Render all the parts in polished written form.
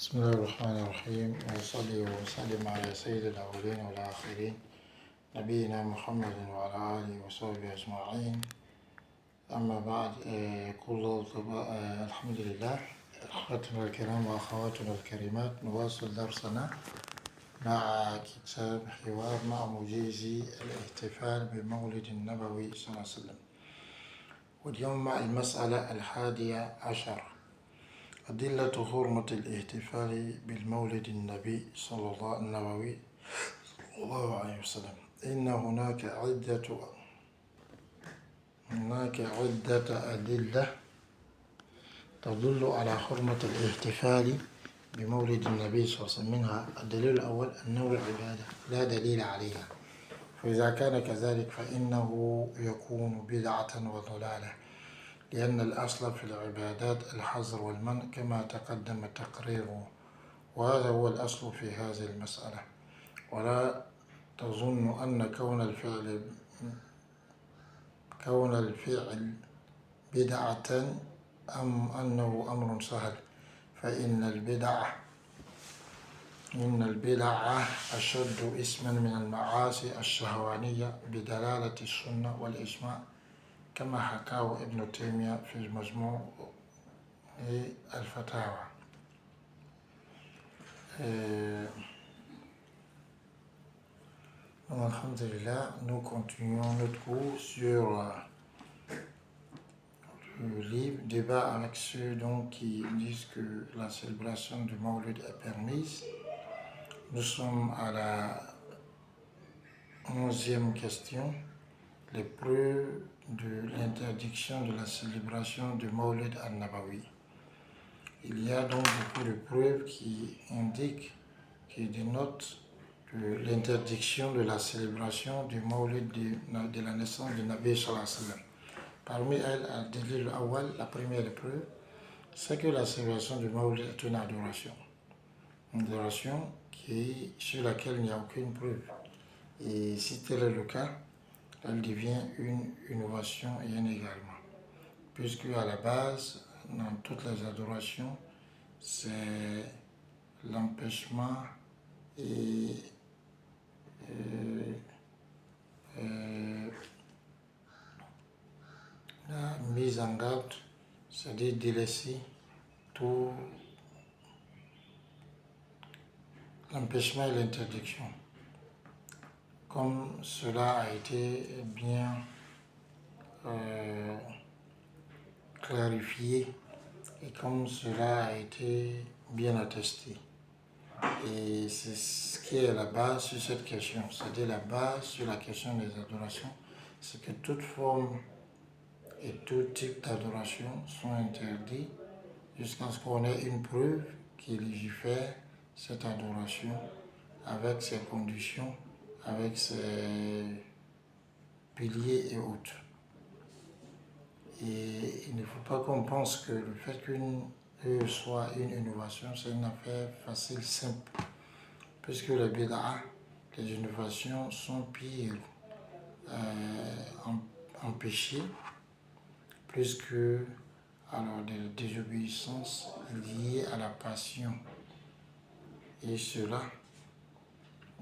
بسم الله الرحمن الرحيم وصلي وسلم على سيد الأولين والآخرين نبينا محمد وعلى آله وصحبه أجمعين. أما بعد يقول الله الحمد لله. أخواتنا الكرام وأخواتنا الكريمات، نواصل درسنا مع كتاب حوار مع مجيزي الاحتفال بمولد النبوي صلى الله عليه وسلم، واليوم مع المسألة 11: أدلة حرمة الاحتفال بالمولد النبي صلى الله عليه وسلم. إن هناك عدة أدلة تدل على حرمة الاحتفال بمولد النبي صلى الله عليه وسلم. منها الدليل الأول أنه عبادة لا دليل عليها، فإذا كان كذلك فإنه يكون بدعة وضلالة، لأن الأصل في العبادات الحظر والمنع كما تقدم تقريره، وهذا هو الأصل في هذه المسألة. ولا تظن أن كون الفعل بدعة أنه أمر سهل، فإن البدعة أشد اسما من المعاصي الشهوانية بدلالة السنة والإجماع، كما حكاه ابن تيمية في مجموع الفتاوى. Alhamdulillah, nous continuons notre cours sur le livre Débat avec ceux qui disent que la célébration du Mawlid est permise. Nous sommes à la 11e question, les preuves de l'interdiction de la célébration du Mawlid al-Nabawi. Il y a donc beaucoup de preuves qui dénotent l'interdiction de la célébration du Mawlid de la naissance du Nabi sallallahu alayhi wa sallam. Parmi elles, la première preuve, c'est que la célébration du Mawlid est une adoration. Une adoration sur laquelle il n'y a aucune preuve. Et si tel est le cas, elle devient une innovation et un également. Puisque à la base, dans toutes les adorations, c'est l'empêchement et la mise en garde, c'est-à-dire délaisser tout l'empêchement et l'interdiction. Comme cela a été bien clarifié et comme cela a été bien attesté. Et c'est ce qui est la base sur cette question, c'est-à-dire la base sur la question des adorations, c'est que toute forme et tout type d'adoration sont interdits jusqu'à ce qu'on ait une preuve qui légifère cette adoration avec ses conditions, avec ses piliers et autres. Et il ne faut pas qu'on pense que le fait qu'une soit une innovation, c'est une affaire facile, simple, puisque les bid'a, les innovations sont pires en péché, plus que des désobéissances liées à la passion. Et cela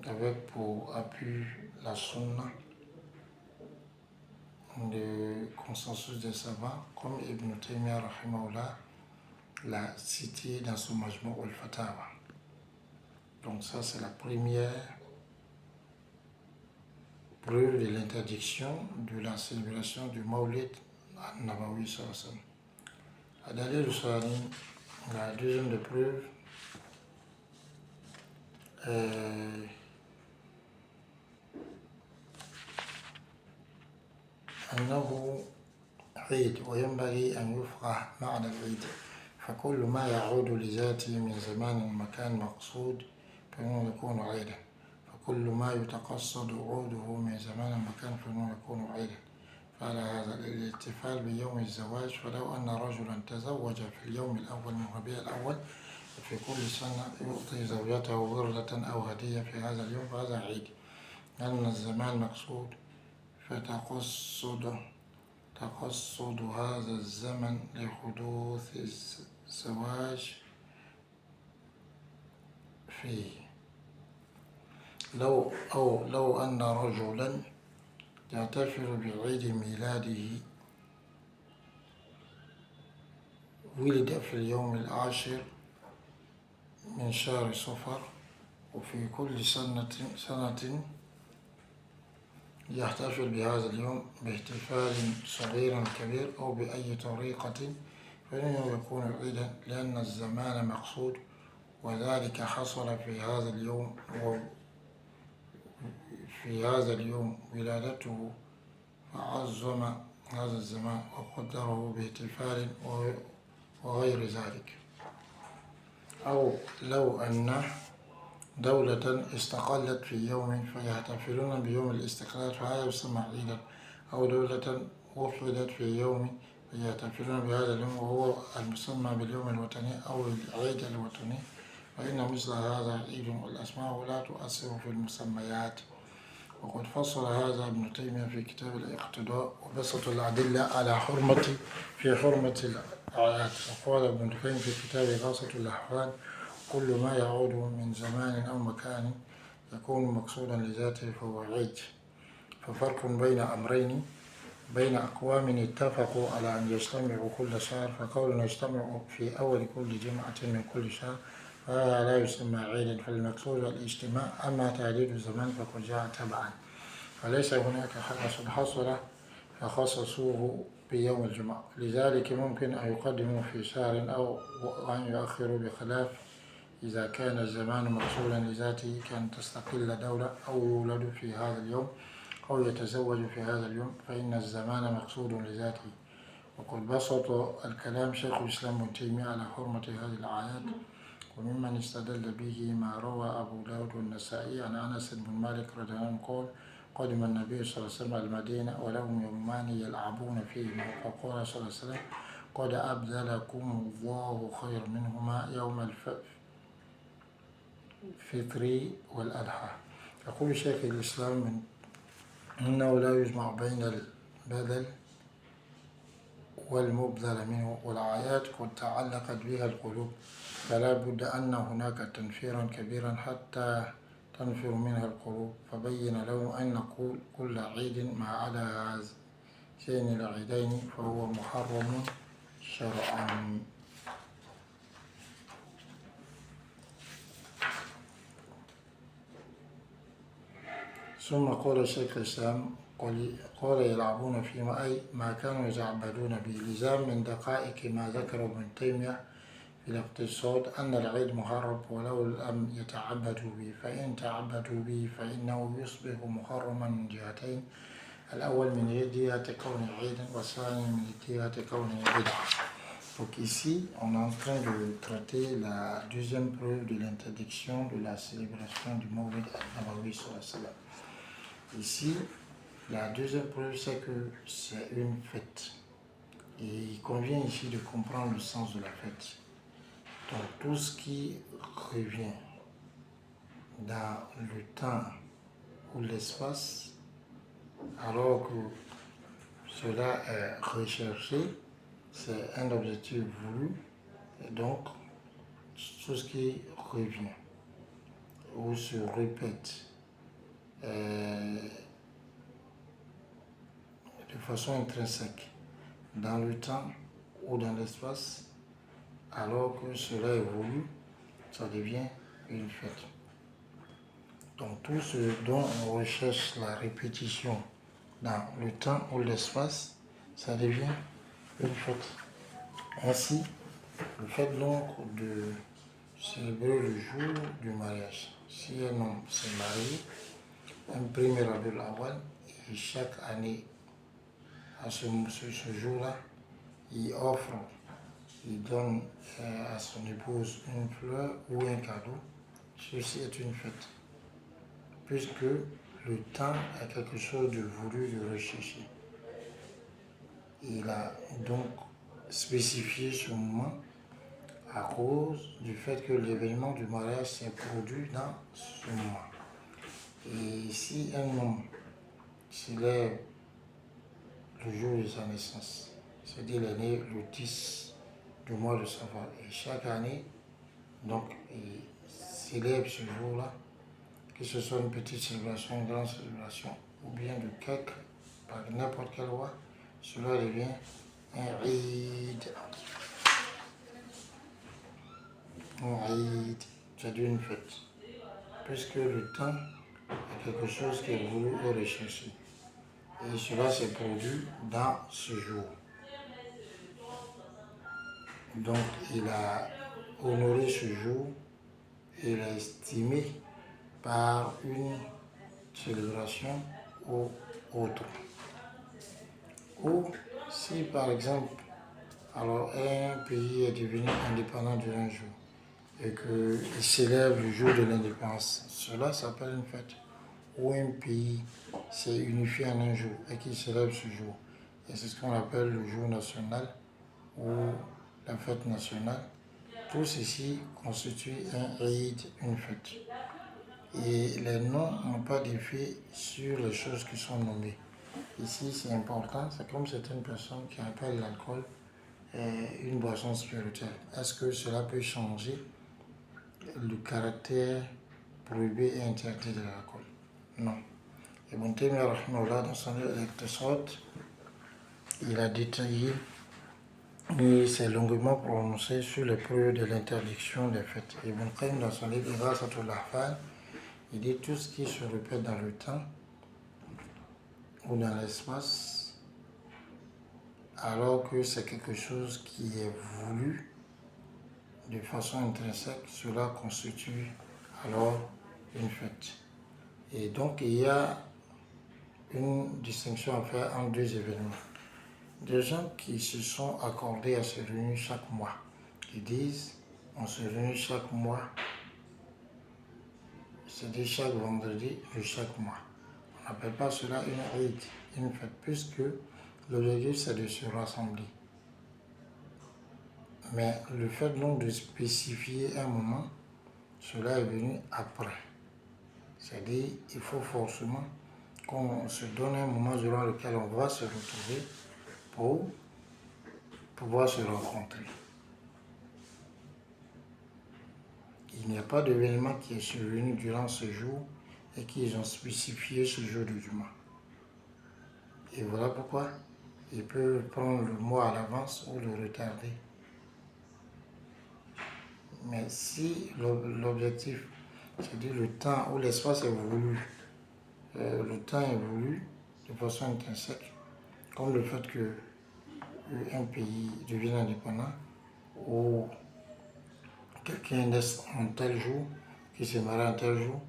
avec pour appui la sunna, le consensus des savants, comme Ibn Taymiyyah rahimahullah l'a cité dans son Majmou' al-Fatawa. Donc ça, c'est la première preuve de l'interdiction de la célébration du Mawlid al-Nabawi sallallahu alayhi wa sallam. La deuxième des preuves أنه عيد وينبغي أن يفقه معنى العيد، فكل ما يعود لذاته من زمان ومكان مقصود فإنه يكون عيدا، فكل ما يتقصد عوده من زمان ومكان فإنه يكون عيدا. فعلى هذا الاحتفال بيوم الزواج، فلو أن رجلا تزوج في اليوم الأول من ربيع الأول في كل سنة يعطي زوجته وردة أو هدية في هذا اليوم، فهذا عيد، لأن الزمان مقصود، فتقصد هذا الزمن لحدوث الزواج فيه. لو أن رجلا يحتفل بعيد ميلاده، ولد في اليوم 10 من شهر صفر، وفي كل سنة يحتفل بهذا اليوم باحتفال صغير كبير أو بأي طريقة، فإنه يكون عيدا، لأن الزمان مقصود، وذلك حصل في هذا اليوم ولادته، فعظم هذا الزمان وقدره باحتفال وغير ذلك. أو لو أن دولة استقلت في يوم فيحتفلون بيوم الاستقلال، فهذا يسمى عيدا. أو دولة وحدت في يوم فيحتفلون بهذا اليوم وهو المسمى باليوم الوطني أو العيد الوطني، فإن مثل هذا عيد، والأسماء لا تؤثر في المسميات. وقد فصل هذا ابن تيمية في كتاب الاقتضاء وبسط الأدلة على حرمة الأعياد. وقال ابن القيم في كتاب غاصة الأحوال: كل ما يعود من زمان أو مكان يكون مقصودا لذاته فهو عيد. ففرق بين أمرين: بين أقوام اتفقوا على أن يجتمعوا كل شهر، فقول يجتمع في أول كل جمعة من كل شهر فهذا لا يسمى عيدا، فالمقصود الاجتماع. أما تعديد الزمان فقد جاء تبعا، فليس هناك حدث حصل فخصصوه بيوم الجمعة، لذلك ممكن أن يقدموا في شهر أو أن يؤخروا، بخلاف إذا كان الزمان مقصودا لذاته، كان تستقل دولة أو يولد في هذا اليوم أو يتزوج في هذا اليوم، فإن الزمان مقصود لذاته. وقد بسط الكلام شيخ الإسلام ابن تيمية على حرمة هذه الأعياد، وممن استدل به ما روى أبو داود والنسائي عن أنس بن مالك رضي الله عنه قال: قدم النبي صلى الله عليه وسلم المدينة ولهم يومان يلعبون فيهما، فقال صلى الله عليه وسلم: قد أبدلكم الله خير منهما يوم الفطر والأضحى. يقول شيخ الإسلام إنه لا يجمع بين البدل والمبذل منه، والأعياد قد تعلقت بها القلوب، فلا بد أن هناك تنفيرا كبيرا حتى تنفر منها القلوب. فبين له أن نقول كل عيد ما عدا هذين العيدين فهو محرم شرعا. ثم قال شيخ الإسلام: قال يلعبون فيما، أي ما كانوا يتعبدون به، لزام من دقائق ما ذكر ابن تيمية في الاقتصاد أن العيد محرم ولو لم يتعبدوا به، فإن تعبدوا به فإنه يصبح محرما من جهتين: الأول من جهة كونه عيدا، والثاني من جهة كونه بدعة. Donc ici, on est en train de traiter la deuxième preuve de l'interdiction de la célébration du Mawlid al-Nabawi sallallahu alayhi wa sallam. Ici, la deuxième preuve, c'est que c'est une fête. Et il convient ici de comprendre le sens de la fête. Donc tout ce qui revient dans le temps ou l'espace, alors que cela est recherché, c'est un objectif voulu, et donc tout ce qui revient ou se répète de façon intrinsèque dans le temps ou dans l'espace, alors que cela est voulu, ça devient une fête. Donc tout ce dont on recherche la répétition dans le temps ou l'espace, ça devient une fête. Ainsi, le fait donc de célébrer le jour du mariage. Si un homme s'est marié, un premier Rabiul Awwal, et chaque année, à ce jour-là, il offre, il donne à son épouse une fleur ou un cadeau. Ceci est une fête, puisque le temps est quelque chose de voulu, de recherché. Il a donc spécifié ce moment à cause du fait que l'événement du mariage s'est produit dans ce moment. Et si un homme célèbre le jour de sa naissance, c'est-à-dire il est né le 10 du mois de Safar, et chaque année, donc, il célèbre ce jour-là, que ce soit une petite célébration, une grande célébration, ou bien de cake, par n'importe quelle loi, cela devient un Eid. Un Eid, c'est-à-dire une fête. Puisque le temps est quelque chose qui est voulu et recherché. Et cela s'est produit dans ce jour. Donc il a honoré ce jour et l'a estimé par une célébration ou autre. Ou si par exemple, alors un pays est devenu indépendant d'un jour et qu'il célèbre le jour de l'indépendance, cela s'appelle une fête. Ou un pays s'est unifié en un jour et qu'il célèbre ce jour. Et c'est ce qu'on appelle le jour national ou la fête nationale. Tout ceci constitue un Eid, une fête. Et les noms n'ont pas d'effet sur les choses qui sont nommées. Ici, c'est important, c'est comme certaines personnes qui appellent l'alcool une boisson spirituelle. Est-ce que cela peut changer le caractère prohibé et interdit de l'alcool? Non. Ibn Taymiyyah, rahimahullah, dans son livre Al-Iqtisad, il a détaillé et s'est longuement prononcé sur les preuves de l'interdiction des fêtes. Ibn Qayyim, dans son livre Ighathatul Lahfan, il dit tout ce qui se répète dans le temps ou dans l'espace, alors que c'est quelque chose qui est voulu de façon intrinsèque, cela constitue alors une fête. Et donc il y a une distinction à faire entre deux événements. Des gens qui se sont accordés à se réunir chaque mois, qui disent on se réunit chaque mois, c'est-à-dire chaque vendredi de chaque mois. On n'appelle pas cela une Eid, une fête, puisque l'objectif c'est de se rassembler. Mais le fait donc de spécifier un moment, cela est venu après. C'est-à-dire il faut forcément qu'on se donne un moment durant lequel on va se retrouver pour pouvoir se rencontrer. Il n'y a pas d'événement qui est survenu durant ce jour et qu'ils ont spécifié ce jour de Juma. Et voilà pourquoi ils peuvent prendre le mois à l'avance ou le retarder. Mais si l'objectif, c'est-à-dire le temps ou l'espace est voulu, le temps est voulu de façon intrinsèque, comme le fait qu'un pays devienne indépendant ou quelqu'un naisse en tel jour, qui se marie en tel jour,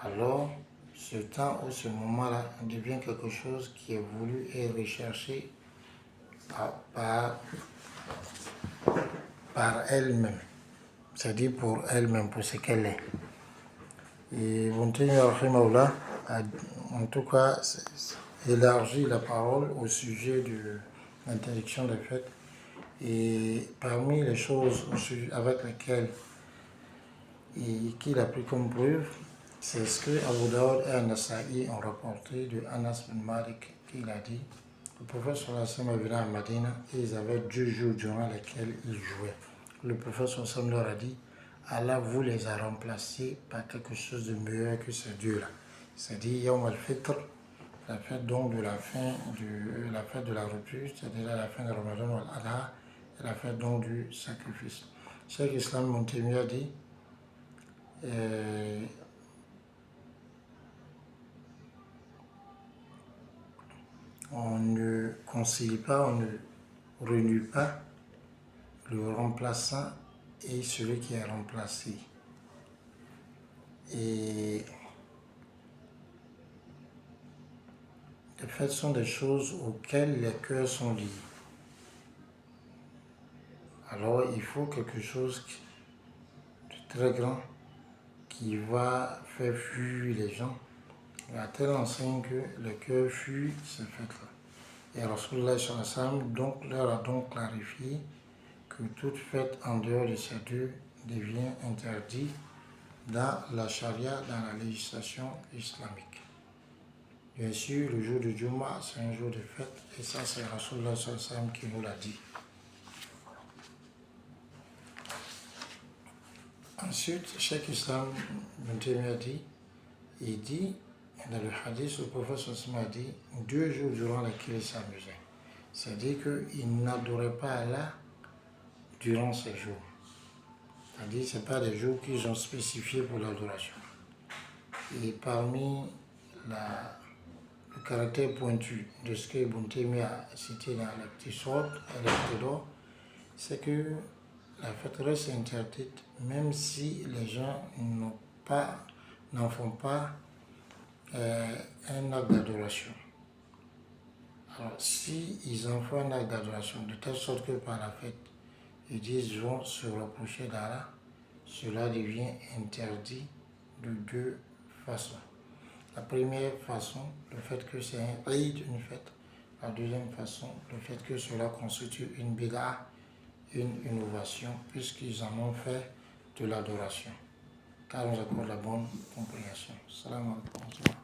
alors ce temps ou ce moment-là devient quelque chose qui est voulu et recherché par elle-même, c'est-à-dire pour elle-même, pour ce qu'elle est. Et Ibn Taymiyyah, rahimahullah, a en tout cas élargi la parole au sujet de l'interdiction des fêtes. Et parmi les choses avec lesquelles qu'il a pris comme preuve, c'est ce que Abu Daoud et An-Nasa'i ont rapporté de Anas bin Malik, qu'il a dit le prophète sallallahu alayhi wa sallam est venu à Madina et ils avaient 2 jours durant lesquels ils jouaient. Le prophète sallallahu alayhi wa sallam leur a dit Allah vous les a remplacés par quelque chose de meilleur que ces 2-là. C'est-à-dire Yawm al-Fitr, la fête donc de la fin la fête de la rupture, c'est-à-dire la fin de Ramadan al-Adha, et la fête donc du sacrifice. Cheikh Islam Ibn Taymiyyah dit on ne concilie pas, on ne renie pas le remplaçant et celui qui est remplacé. Et les fêtes sont des choses auxquelles les cœurs sont liés. Alors il faut quelque chose de très grand qui va faire fuir les gens à telle enseigne que le cœur fuit ces fêtes-là. Et Rasulullah sallallahu alayhi wa sallam donc leur a donc clarifié que toute fête en dehors de ces 2 devient interdite dans la charia, dans la législation islamique. Bien sûr, le jour de Juma, c'est un jour de fête, et ça, c'est Rasulullah sallallahu alayhi wa sallam qui nous l'a dit. Ensuite, Cheikh Islam Ibn Taymiyyah dit, il dit, dans le hadith, le prophète sallallahu a dit, 2 jours durant lesquels il s'amusait. C'est-à-dire qu'il n'adorait pas Allah durant ces jours. C'est-à-dire que ce n'est pas des jours qu'ils ont spécifiés pour l'adoration. Et parmi le caractère pointu de ce que Ibn Taymiyyah a cité dans l'Iqtidâ, c'est que la fête reste interdite même si les gens n'en font pas un acte d'adoration. Alors, si ils en font un acte d'adoration, de telle sorte que par la fête, ils disent vont se rapprocher d'Allah, cela devient interdit de 2 façons. La première façon, le fait que c'est un Eid, une fête. La deuxième façon, le fait que cela constitue une bid'a, une innovation, puisqu'ils en ont fait de l'adoration. Car nous accorde la bonne compréhension. Salam alaikum.